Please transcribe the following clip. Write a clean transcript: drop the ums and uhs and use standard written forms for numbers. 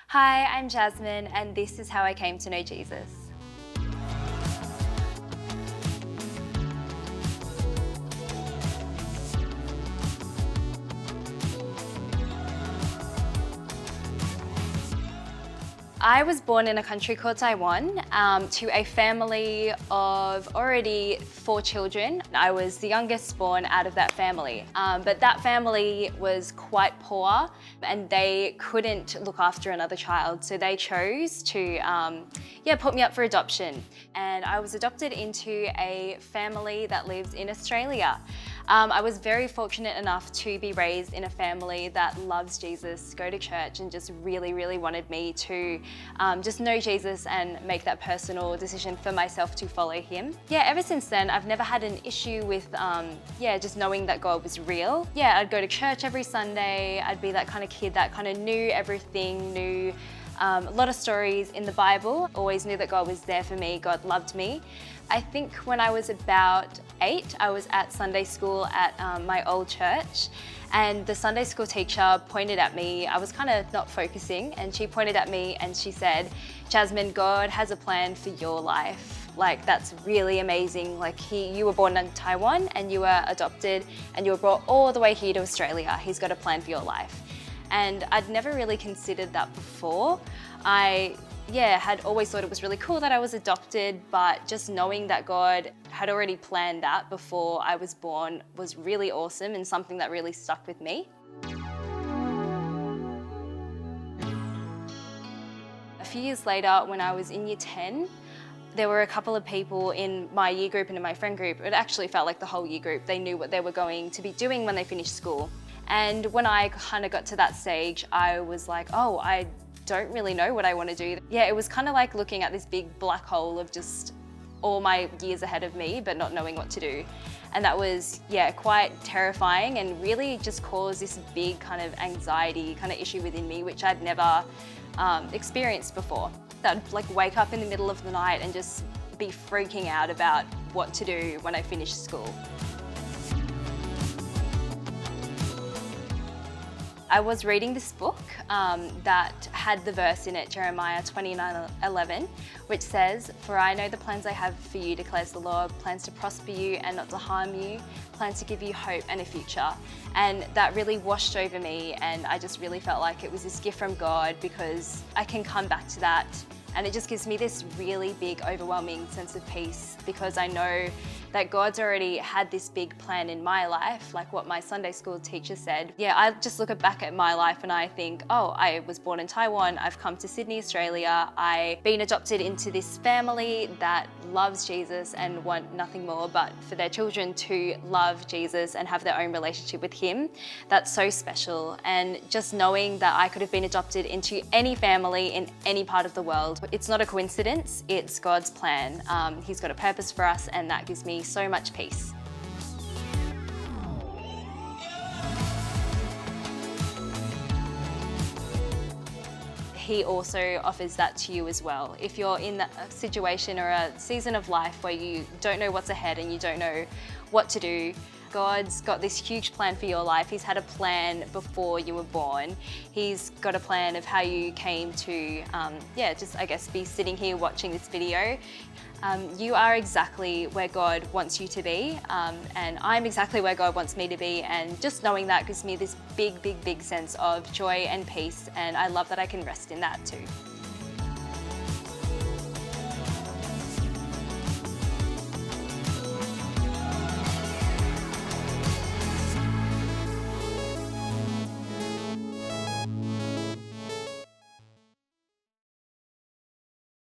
Hi, I'm Jasmine, and this is how I came to know Jesus. I was born in a country called Taiwan to a family of already 4 children. I was the youngest born out of that family, but that family was quite poor and they couldn't look after another child, so they chose to put me up for adoption. And I was adopted into a family that lives in Australia. I was very fortunate enough to be raised in a family that loves Jesus, go to church, and just really wanted me to just know Jesus and make that personal decision for myself to follow him. Ever since then, I've never had an issue with just knowing that God was real. I'd go to church every Sunday. I'd be that kind of kid that kind of knew everything, knew a lot of stories in the Bible, always knew that God was there for me, God loved me. I think when I was about 8, I was at Sunday school at my old church, and the Sunday school teacher pointed at me. I was kind of not focusing, and she pointed at me and she said, "Jasmine, God has a plan for your life. Like, that's really amazing. Like, you were born in Taiwan and you were adopted and you were brought all the way here to Australia. He's got a plan for your life." And I'd never really considered that before. I had always thought it was really cool that I was adopted, but just knowing that God had already planned that before I was born was really awesome and something that really stuck with me. A few years later, when I was in year 10, there were a couple of people in my year group and in my friend group. It actually felt like the whole year group. They knew what they were going to be doing when they finished school. And when I kind of got to that stage, I was like, oh, I don't really know what I want to do. It was kind of like looking at this big black hole of just all my years ahead of me, but not knowing what to do. And that was, quite terrifying and really just caused this big kind of anxiety kind of issue within me, which I'd never experienced before. I'd like wake up in the middle of the night and just be freaking out about what to do when I finished school. I was reading this book that had the verse in it, Jeremiah 29:11, which says, "For I know the plans I have for you, declares the Lord, plans to prosper you and not to harm you, plans to give you hope and a future." And that really washed over me, and I just really felt like it was this gift from God, because I can come back to that and it just gives me this really big, overwhelming sense of peace, because I know that God's already had this big plan in my life, like what my Sunday school teacher said. I just look back at my life and I think, oh, I was born in Taiwan, I've come to Sydney, Australia, I've been adopted into this family that loves Jesus and want nothing more but for their children to love Jesus and have their own relationship with him. That's so special. And just knowing that I could have been adopted into any family in any part of the world, it's not a coincidence, it's God's plan. He's got a purpose for us, and that gives me so much peace. He also offers that to you as well. If you're in a situation or a season of life where you don't know what's ahead and you don't know what to do, God's got this huge plan for your life. He's had a plan before you were born. He's got a plan of how you came to, be sitting here watching this video. You are exactly where God wants you to be, and I'm exactly where God wants me to be, and just knowing that gives me this big sense of joy and peace, and I love that I can rest in that too.